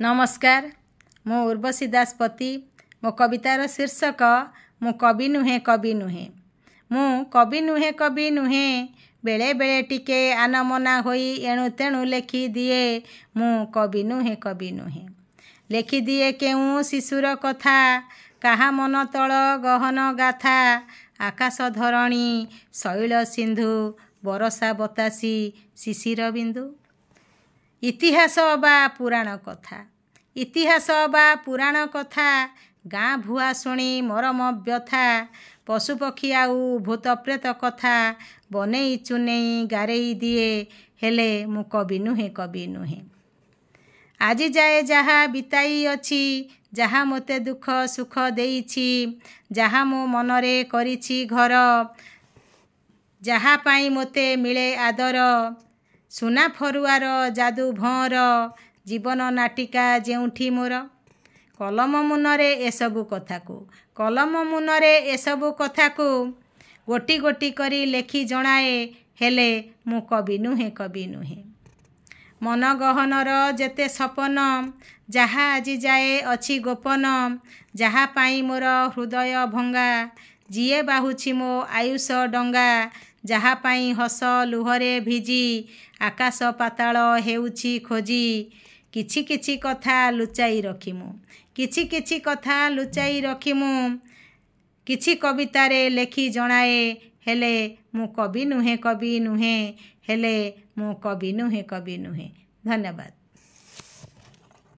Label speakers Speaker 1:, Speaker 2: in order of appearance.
Speaker 1: नमस्कार, मो उर्वशी दासपति। मो कवितार शीर्षक मु कवि नुहे कवि नुहे। मु कवि नुहे कवि नुहे, बेले बेले टिके आनमना होई एणु तेणु लेखि दिए। मु कवि नुहे कवि नुहे, लेखि दिए केउ शिशुर कथा, काहा मन तल गहन गाथा। आकाश धरणी शैल सिंधु, बरसा बतासी शिशिर बिंदु। इतिहास बा पुराण कथा, इतिहास बा पुराण कथा, गाँ भुआ शुणी मरम व्यथा। पशुपक्षी आउ भूत प्रेत कथा, बनेई चुनेई गारेई दिए। हेले मु कवि नुहे कवि नुहे। आଜି जाए जहा बिताई अछि, जहा मोते दुख सुख देइछि, जहा मो मनरे करिछि घर, जहा पाई मोते मिले आदर। सुना फरुआर जादू भँर, जीवन नाटिका जेउठी मोर। कलम मुनरे एसबु कथाकू, कलम मुनरे एसबु कथाकू, गोटी गोटी करी लेखि जणाए। हेले मु कवि नुहे कवि नुहे। मन गहनर जेते सपन, जहा आଜି जाए अछि गोपन, जहा पाई मोर हृदय भंगा। जिए बाहुछि मो आयुष डंगा, जहा पाई हस लुहरे भिजी। आकाश पाताल हेउछि खोजी, किछि किछि कथा लुचाई रखिमु, किछि किछि कथा लुचाई रखिमु। किछि कवितारे लेखि जणाए। हेले मु कवि नुहे कवि नुहे। हेले मु कवि नुहे कवि नुहे। धन्यवाद।